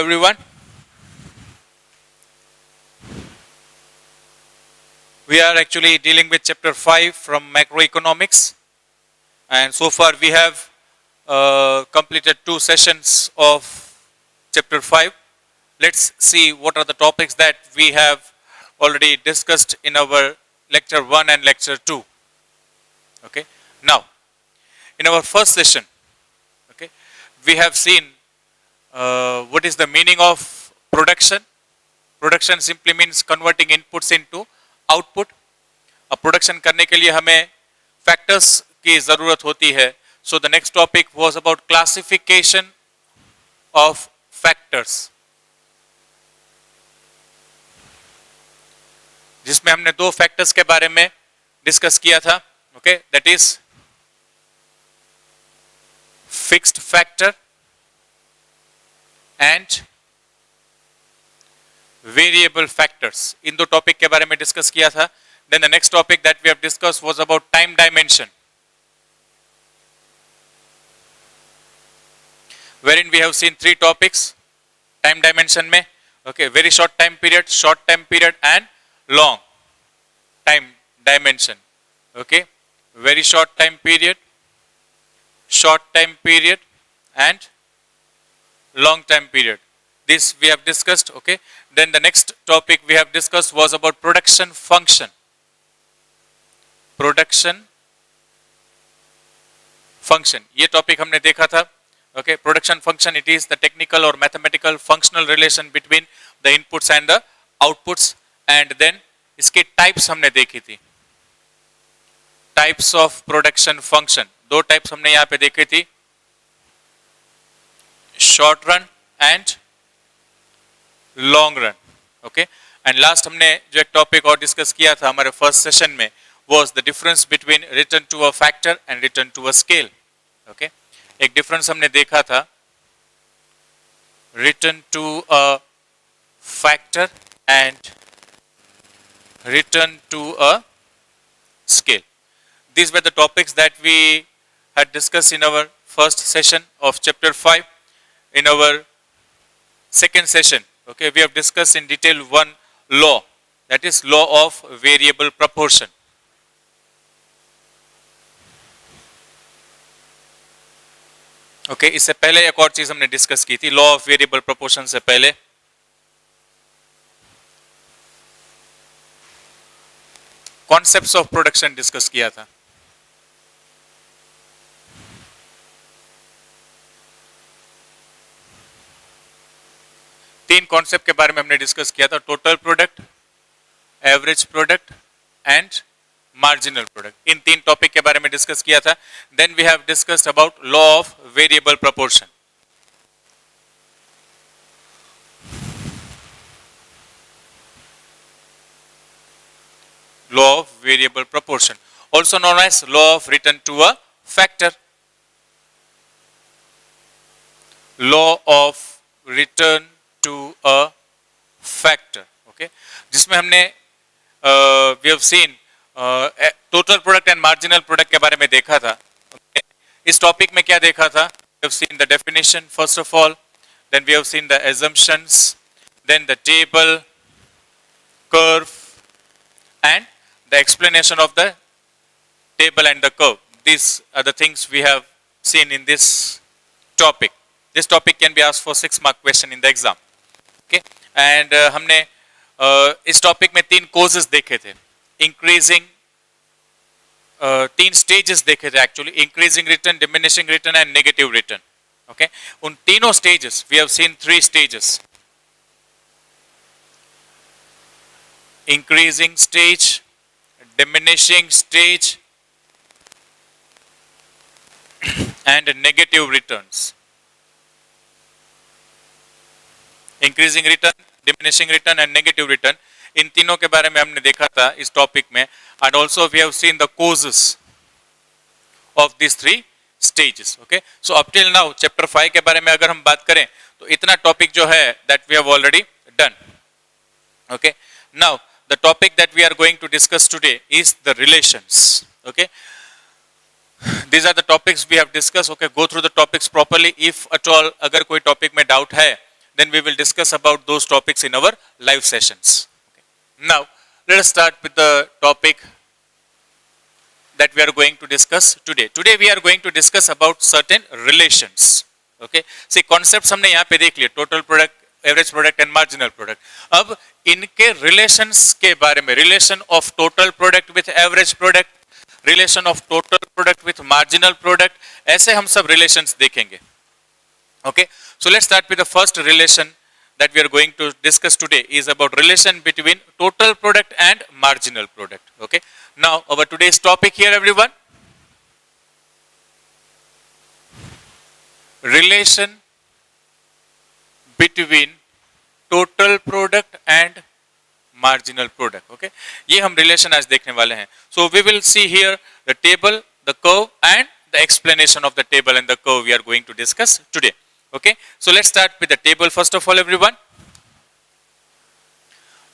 everyone. We are actually dealing with chapter 5 from macroeconomics, and so far we have completed 2 sessions of chapter 5. Let's see what are the topics that we have already discussed in our lecture 1 and lecture 2. Okay. Now, in our first session, okay, we have seen what is the meaning of production. Production simply means converting inputs into output. अब production करने के लिए हमें factors की जरूरत होती है. So the next topic was about classification of factors, जिसमें हमने 2 फैक्टर्स के बारे में डिस्कस किया था. Okay, that is fixed factor and variable factors. In 2 topic के बारे में डिस्कस किया था. Then the next topic that we have discussed was about time dimension, wherein we have seen 3 topics time dimension में. Okay, very short time period and long time dimension. Okay, very short time period and long time period. This we have discussed. Okay, then the next topic we have discussed was about production function. ये topic हमने देखा था. Okay, production function, it is the technical और mathematical functional relation between the inputs and the outputs. And then इसके types हमने देखी थी. Types of production function, 2 types हमने यहां पे देखी थी, short run and long run. Okay, and last हमने जो एक टॉपिक और डिस्कस किया था हमारे फर्स्ट सेशन में was the difference between return to a factor and return to a scale. Okay, एक डिफरेंस हमने देखा था, return to a factor and return to a scale. These were the topics that we had discussed in our first session of chapter 5. In our second session, okay, we have discussed in detail one law, that is law of variable proportion. Okay, इससे पहले एक और चीज हमने discuss की थी, law of variable proportion से पहले कॉन्सेप्ट्स ऑफ प्रोडक्शन डिस्कस किया था. तीन कॉन्सेप्ट के बारे में हमने डिस्कस किया था, total product, average product and marginal product. इन 3 टॉपिक के बारे में डिस्कस किया था. Then we have discussed about law of variable proportion. Law of variable proportion, also known as law of return to a factor. Law of return to a factor. Okay, जिसमें हमने we have seen total product and marginal product के बारे में देखा था. Okay. इस topic में क्या देखा था? We have seen the definition first of all, then we have seen the assumptions, then the table, curve and the explanation of the table and the curve. These are the things we have seen in this topic. This topic can be asked for 6 mark question in the exam. Okay, and हमने इस topic में 3 causes देखे थे. Increasing 3 stages देखे थे actually, increasing return, diminishing return and negative return. Okay, उन तीनों stages we have seen 3 stages, increasing stage, diminishing stage and negative returns. Increasing return, diminishing return and negative return, इन तीनों के बारे में हमने देखा था इस टॉपिक में. And also we have seen the causes of this 3 stages. Okay, so up till now chapter 5 के बारे में अगर हम बात करें तो इतना टॉपिक जो है that we have already done. Okay, now the topic that we are going to discuss today is the relations. Okay, these are the topics we have discussed. Okay, go through the topics properly. If at all अगर कोई topic में doubt है then we will discuss about those topics in our live sessions. Okay. Now, let us start with the topic that we are going to discuss today. Today we are going to discuss about certain relations. Okay. See, concepts हमने यहाँ पे देख लिए, total product, average product and marginal product. अब इनके relations के बारे में, relation of total product with average product, relation of total product with marginal product, ऐसे हम सब relations देखेंगे. Okay. So let's start with the first relation that we are going to discuss today is about relation between total product and marginal product. Okay. Now our today's topic here, everyone, relation between total product and marginal product. Okay, ये हम relation आज देखने वाले हैं. So we will see here the table, the curve and the explanation of the table and the curve we are going to discuss today. Okay, so let's start with the table first of all, everyone.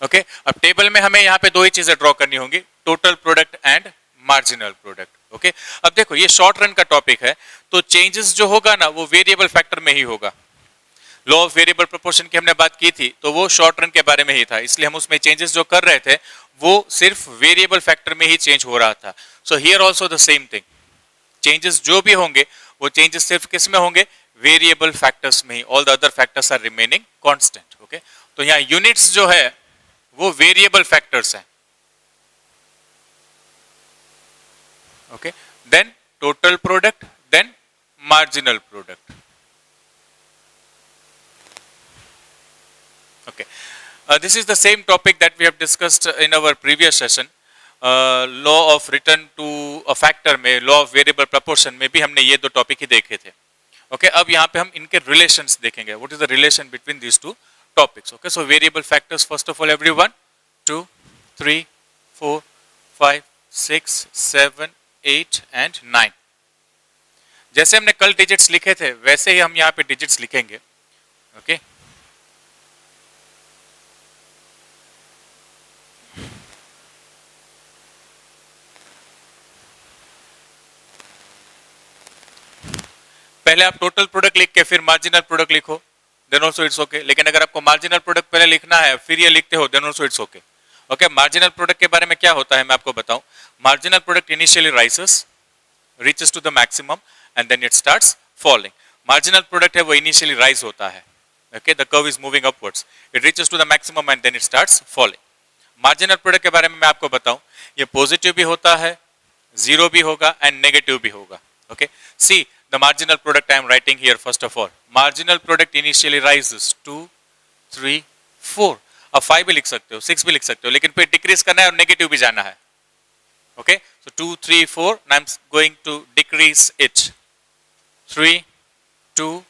Okay, अब table में हमें यहाँ पे दो ही चीजें draw करनी होंगी, total product and marginal product. Okay, अब देखो ये शॉर्ट रन का टॉपिक है, तो चेंजेस जो होगा ना वो वेरिएबल फैक्टर में ही होगा. लॉ ऑफ वेरिएबल प्रोपोर्शन की हमने बात की थी, तो वो शॉर्ट रन के बारे में ही था, इसलिए हम उसमें चेंजेस जो कर रहे थे वो सिर्फ वेरिएबल फैक्टर में ही चेंज हो रहा था. So here also the same thing, changes जो भी होंगे वो चेंजेस सिर्फ किस में होंगे, वेरिएबल फैक्टर्स में ही. All the other factors are remaining constant. Okay, तो यहाँ यूनिट्स जो है वो वेरिएबल फैक्टर्स हैं. Okay, then total product, then marginal product. Okay, this is the same topic that we have discussed in our previous session. Law of return to a factor में, law of variable proportion में भी हमने ये दो topic ही देखे थे. Okay, अब यहाँ पे हम इनके relations देखेंगे. What is the relation between these two topics? Okay, so variable factors first of all, everyone, 2, 3, 4, 5, 6, 7, 8 and 9. जैसे हमने कल digits लिखे थे वैसे ही हम यहाँ पे digits लिखेंगे. Okay. पहले आप टोटल प्रोडक्ट लिख के फिर मार्जिनल प्रोडक्ट लिखो, देन ऑल्सो इट्स ओके. लेकिन अगर आपको मार्जिनल प्रोडक्ट पहले लिखना है फिर ये लिखते हो, then also it's okay. Okay, marginal product के बारे में क्या होता है मैं आपको बताऊं. Marginal product initially rises, reaches to the maximum and then it starts falling. Marginal product है वो इनिशियली राइज होता है. Okay, the curve is moving upwards, it reaches to the maximum and then it starts falling. Marginal product के बारे में मैं आपको बताऊं, ये पॉजिटिव भी होता है, जीरो भी होगा एंड नेगेटिव भी होगा. Okay, see the marginal product I am writing here first of all. Marginal product initially rises 2, 3, 4. अब 5 भी लिख सकते हो, 6 भी लिख सकते हो, लेकिन फिर डिक्रीज करना है और नेगेटिव भी जाना है. Okay, so 2, 3, 4 and I'm going to decrease it. 3, 2,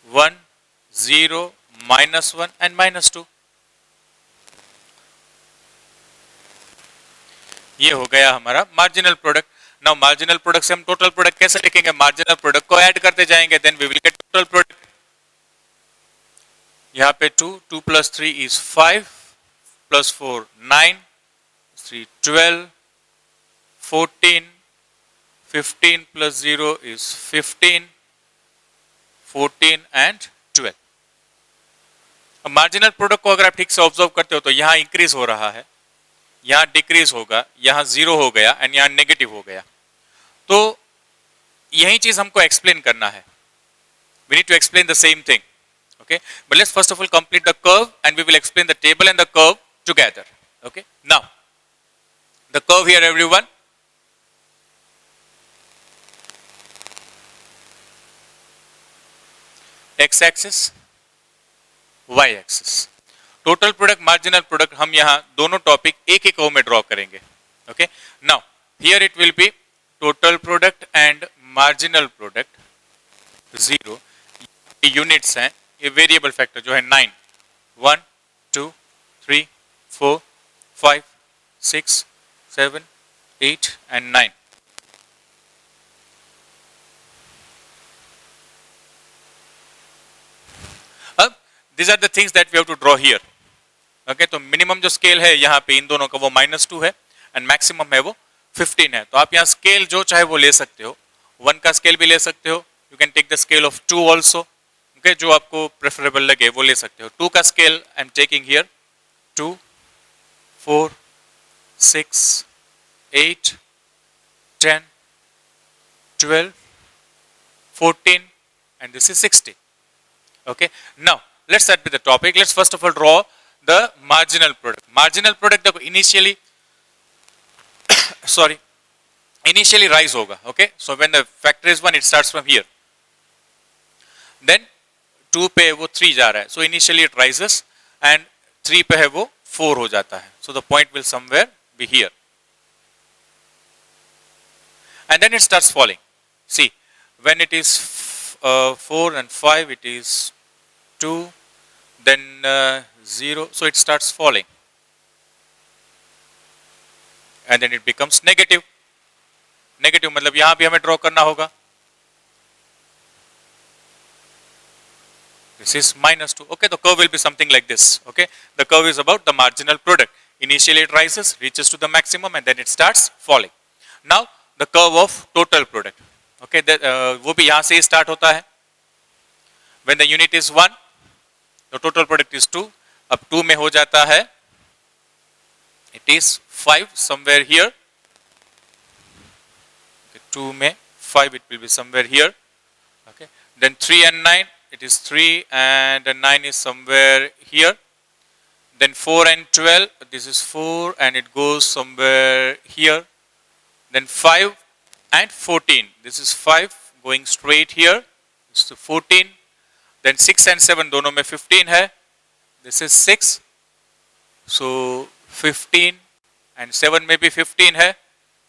1, 0, -1 and -2. ये हो गया हमारा marginal product. Now marginal product से हम टोटल प्रोडक्ट कैसे लिखेंगे, मार्जिनल प्रोडक्ट को ऐड करते जाएंगे, then we will get total product. यहाँ पे 2, 2 + 3 is 5, + 4 9, 3 12, 14, 15 + 0 is 15, 14 and 12. अब मार्जिनल प्रोडक्ट को अगर आप ठीक से ऑब्जर्व करते हो तो यहाँ इंक्रीज हो रहा है, यहाँ डिक्रीज होगा, यहाँ जीरो हो गया एंड यहाँ नेगेटिव हो गया. तो यही चीज हमको एक्सप्लेन करना है. We need to explain the same thing. Okay, but let's first of all complete the curve and we will explain the table and the curve together. Okay, now the curve here everyone. X axis, Y axis. Total product, marginal product हम यहाँ दोनों topic एक एक curve में draw करेंगे. Okay, now here it will be total product and marginal product 0. Units हैं, ये variable factor जो है 9, 1, 2, 3, 4, 5, 6, 7, 8 and 9. अब these are the things that we have to draw here. Okay, तो मिनिमम जो स्केल है यहाँ पे इन दोनों का वो -2 है एंड मैक्सिमम है वो 15 है. तो आप यहाँ स्केल जो चाहे वो ले सकते हो, 1 का स्केल भी ले सकते हो, you can take the scale of 2 also. Okay, जो आपको प्रेफरेबल लगे वो ले सकते हो। 2 का scale I am taking here 2, 4, 6, 8, 10, 12, 14 and this is 60. Okay, now let's start with the topic. Let's first of all draw the marginal product. Marginal product देखो initially sorry initially rise होगा. Okay, so when the factor is 1 it starts from here, then 2 पे वो 3 जा रहा है, so initially it rises and 3 पे है वो 4 हो जाता है, so the point will somewhere be here and then it starts falling. See, when it is 4 and 5 it is 2, then 0, so it starts falling and then it becomes negative. Negative मतलब यहां भी हमें ड्रॉ करना होगा, this is -2. Okay, the curve will be something like this. Okay, the curve is about the marginal product. Initially it rises, reaches to the maximum and then it starts falling. Now the curve of total product. Okay, वो भी यहां से start होता है. When the unit is 1, the total product is 2. अब 2 में हो जाता है, it is 5 somewhere here. Okay, 2 में 5 it will be somewhere here. Okay, then 3 and 9 it is 3 and 9 is somewhere here. Then 4 and 12 this is 4 and it goes somewhere here. Then 5 and 14 this is 5 going straight here, this is 14. Then 6 and 7 दोनों में 15 है, this is 6, so 15 and 7 में भी 15 है.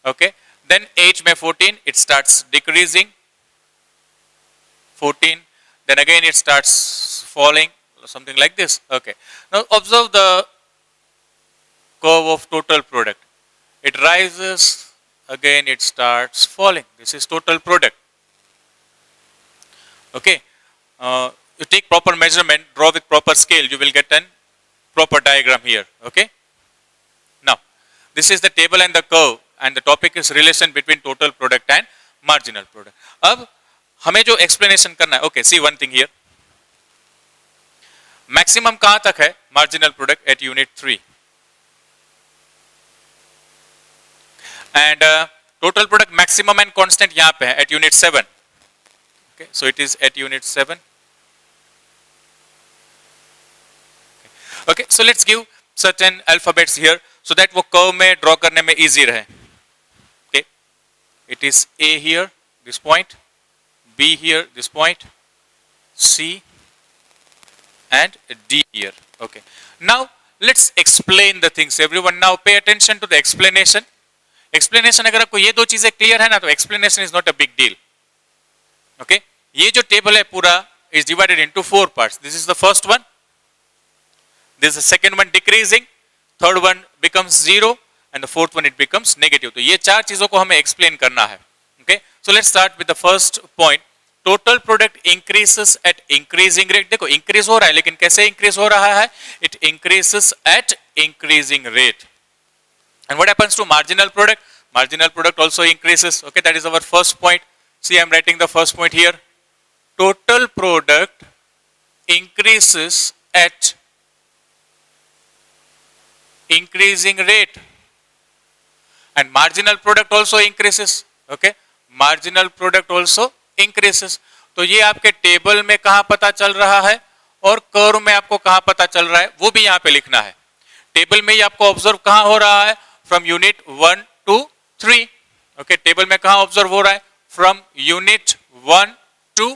Okay, then 8 में 14 it starts decreasing, 14, then again it starts falling, something like this. Okay, now observe the curve of total product. It rises, again it starts falling. This is total product. Okay, you take proper measurement, draw with proper scale, you will get an proper diagram here. Okay, now this is the table and the curve and the topic is relation between total product and marginal product. अब हमें जो explanation करना है, okay, see one thing here. Maximum कहां तक है marginal product? At unit 3. And total product maximum and constant यहाँ पे है at unit 7. Okay, so it is at unit 7. Okay, so let's give certain alphabets here so that वो curve में draw करने में easy रहे. Okay, it is A here, this point, B here, this point, C and D here. Okay, now let's explain the things. Everyone now pay attention to the explanation. Explanation अगर आपको ये दो चीजें clear है ना तो explanation is not a big deal. Okay, ये जो table है पूरा is divided into 4 parts. This is the first one. This is the second one decreasing, third one becomes 0 and the fourth one it becomes negative. तो ये 4 चीजों को हमें explain करना है. Okay, so let's start with the first point. Total product increases at increasing rate. देखो increase हो रहा है लेकिन कैसे increase हो रहा है? It increases at increasing rate. And what happens to marginal product? Marginal product also increases. Okay, that is our first point. See, I am writing the first point here. Total product increases at increasing rate and marginal product also increases. Okay, marginal product also increases. तो ये आपके table में कहां पता चल रहा है और कर्व में आपको कहां पता चल रहा है वो भी यहां पे लिखना है. टेबल में ही आपको ऑब्जर्व कहां हो रहा है? From unit 1 to 3. Okay, table में कहां ऑब्जर्व हो रहा है? From unit 1 to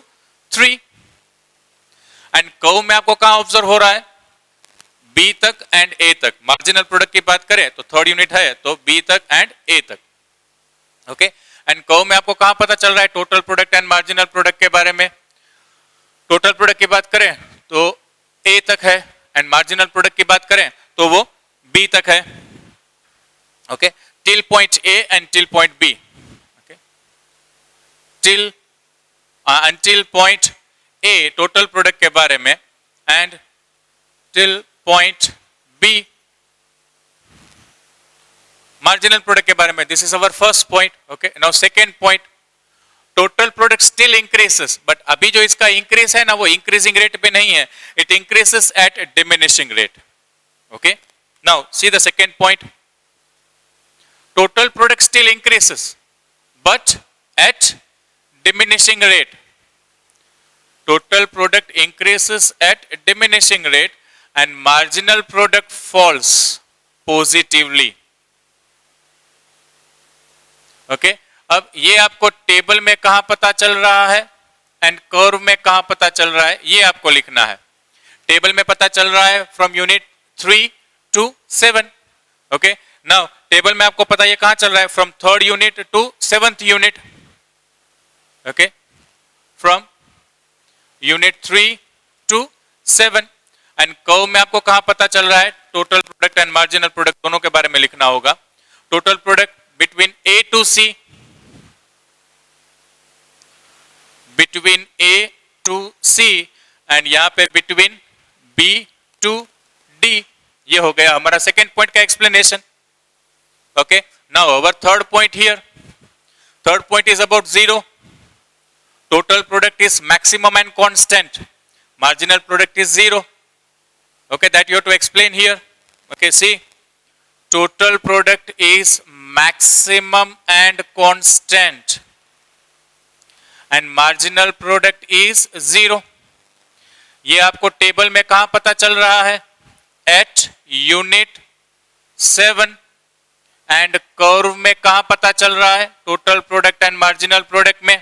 3. And curve में आपको कहां ऑब्जर्व हो रहा है? बी तक एंड ए तक. मार्जिनल प्रोडक्ट की बात करें तो थर्ड यूनिट है तो बी तक एंड ए तक. ओके, एंड कर्व में आपको कहां पता चल रहा है total product and marginal product के बारे में? टोटल प्रोडक्ट की बात करें तो ए तक है एंड मार्जिनल प्रोडक्ट की बात करें तो वो बी तक है. Okay, till point A and till point B. Okay, till until point A total product के बारे में and till point B marginal product के बारे में. This is our first point. Okay, now second point, total product still increases, but अभी जो इसका increase है ना वो इंक्रीजिंग रेट पे नहीं है, it increases at diminishing rate. Okay, now see the second point. Total product still increases but at diminishing rate. Total product increases at diminishing rate and marginal product falls positively. Okay? अब ये आपको table में कहां पता चल रहा है and curve में कहां पता चल रहा है, ये आपको लिखना है. टेबल में पता चल रहा है from unit 3 to 7. Okay, now table में आपको पता ये कहां चल रहा है, from 3rd unit to 7th unit. Okay, from unit 3 to 7. And curve में आपको कहां पता चल रहा है, total product and marginal product दोनों के बारे में लिखना होगा. Total product between A to C, between A to C and यहां पे बिटवीन B to D. ये हो गया हमारा सेकेंड पॉइंट का explanation. Okay, now our third point here. Third point is about zero. Total product is maximum and constant. Marginal product is zero. Okay, that you have to explain here. Okay, see. Total product is maximum and constant. And marginal product is zero. ये आपको table में कहां पता चल रहा है, at unit 7. And curve में कहां पता चल रहा है, total product and marginal product में.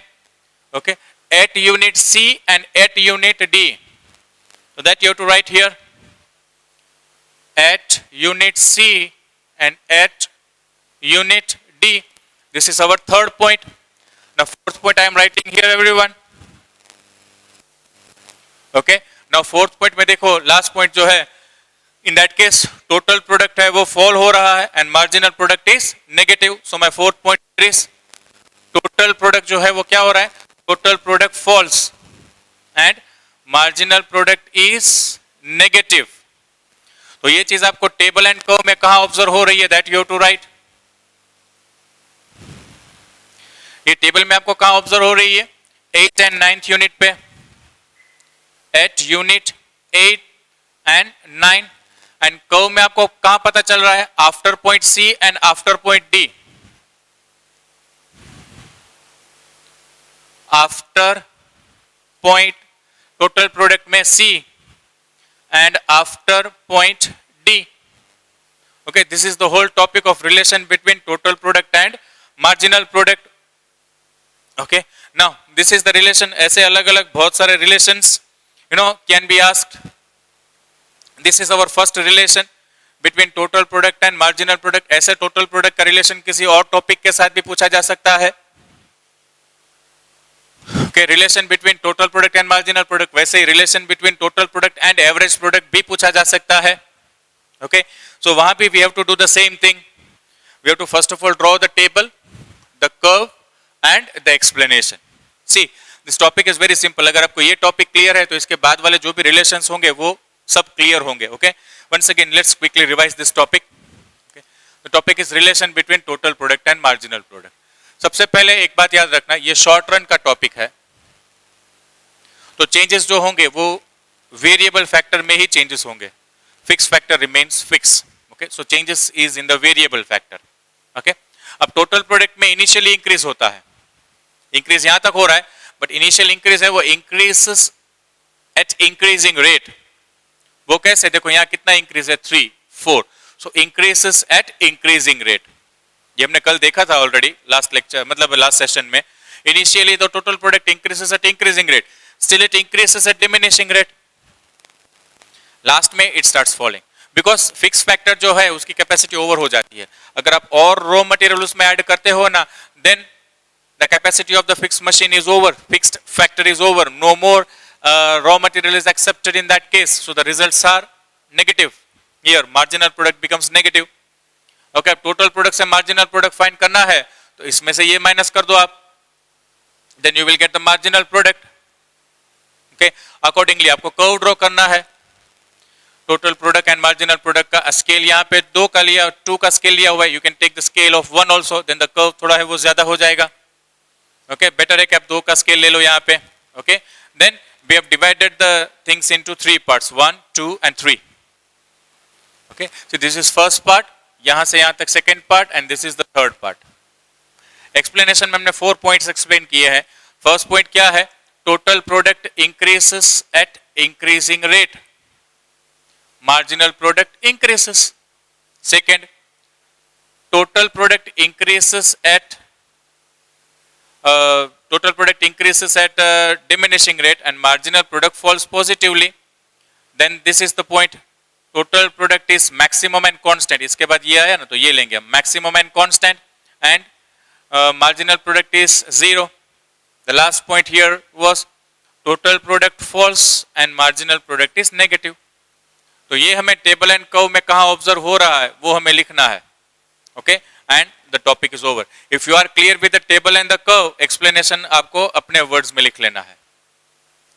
Okay, at unit C and at unit D. So that you have to write here. At unit C and at unit D. This is our third point. Now fourth point I am writing here everyone. Okay, now fourth point में देखो last point जो है, in that case total product है वो fall हो रहा है and marginal product is negative. So my fourth point is total product जो है वो क्या हो रहा है, total product falls and marginal product is negative. तो ये चीज आपको टेबल एंड कर्व में कहां ऑब्जर्व हो रही है, that you have to write. ये टेबल में आपको कहां ऑब्जर्व हो रही है, 8th and 9th यूनिट पे. At unit 8 and 9. And curve में आपको कहां पता चल रहा है, after point C and after point D. After point total product में C and after point D. Okay, this is the whole topic of relation between total product and marginal product. Okay, now this is the relation. ऐसे अलग अलग बहुत सारे relations you know can be asked. This is our first relation between total product and marginal product. ऐसे total product का relation किसी और topic के साथ भी पूछा जा सकता है. Okay, relation between total product and marginal product, वैसे ही relation between total product and average product भी पूछा जा सकता है. ओके, सो वहां भी we have to do the same thing. We have to first of all draw the table, the curve and the explanation. See, this topic is very simple. अगर आपको ये टॉपिक क्लियर है तो इसके बाद वाले जो भी रिलेशंस होंगे वो सब क्लियर होंगे. Okay, once again let's quickly revise this topic. The topic is relation between total product and marginal product. सबसे पहले एक बात याद रखना, ये शॉर्ट रन का टॉपिक है, तो चेंजेस जो होंगे वो वेरिएबल फैक्टर में ही चेंजेस होंगे. Fix factor remains fix. Okay, so changes is in the variable factor. Okay, अब टोटल प्रोडक्ट में इनिशियली इंक्रीज होता है, इंक्रीज यहां तक हो रहा है, बट इनिशियल इंक्रीज है वो इंक्रीजेस एट इंक्रीजिंग रेट. वो कैसे, देखो यहां कितना इंक्रीज है, 3 4. सो इंक्रीजेस एट इंक्रीजिंग रेट. ये हमने कल देखा था ऑलरेडी लास्ट लेक्चर, मतलब लास्ट सेशन में. Initially the total product increases eight increasing rate, still it increases at diminishing rate. Last में it starts falling because fixed factor जो है उसकी कैपेसिटी ओवर हो जाती है. अगर आप और रॉ मटेरियल उसमें ऐड करते हो ना, then the capacity of the fixed machine is over, fixed factor is over, no more raw material is accepted in that case, so the results are negative. Here marginal product becomes negative. Okay, total product से marginal product find करना है तो इसमें से ये minus कर दो आप, then you will get the marginal product. Okay, accordingly आपको कर्व ड्रॉ करना है. Total product and marginal product का स्केल यहाँ पे 2 का लिया, 2 का स्केल लिया हुआ है. You can take the scale of 1 also, then the curve थोड़ा है वो ज्यादा हो जाएगा. Okay, better है कि आप 2 का स्केल ले लो यहाँ पे. Okay, then we have divided the things into 3 parts, 1, 2 and 3. Okay, so this is first part, यहाँ से यहाँ तक second part and this is the third part. Explanation में हमने 4 points explain किए हैं. First point क्या है? Total product increases at increasing rate. Marginal product increases. Second, total product increases at diminishing rate and marginal product falls positively. Then this is the point. Total product is maximum and constant. इसके बाद ये आया ना तो ये लेंगे हम. Maximum and constant and marginal product is 0. The last point here was total product false and marginal product is negative. तो ये हमें टेबल एंड कर्व में कहाँ ऑब्जर्व हो रहा है वो हमें लिखना है. Okay, and the topic is over. If you are clear with the table and the curve, explanation आपको अपने वर्ड्स में लिख लेना है.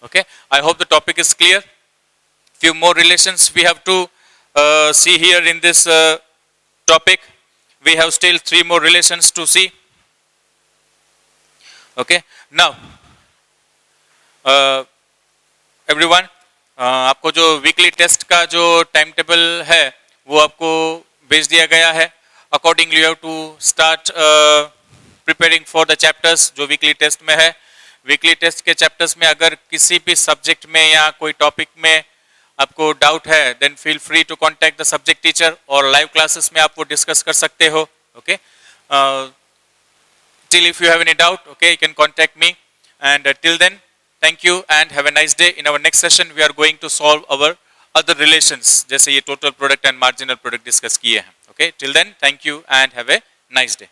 Okay, I hope the topic is clear. Few more relations we have to see here in this topic. We have still 3 more relations to see. Okay, now everyone, आपको जो weekly test का जो time table है वो आपको भेज दिया गया है. Accordingly you have to start preparing for the chapters जो वीकली टेस्ट में है. वीकली टेस्ट के चैप्टर्स में अगर किसी भी सब्जेक्ट में या कोई टॉपिक में आपको डाउट है then feel free to contact the subject teacher, और लाइव क्लासेस में आप वो डिस्कस कर सकते हो. Okay, till if you have any doubt, okay, you can contact me, and till then thank you and have a nice day. In our next session we are going to solve our other relations जैसे ये total product and marginal product discuss किए हैं. Okay, till then thank you and have a nice day.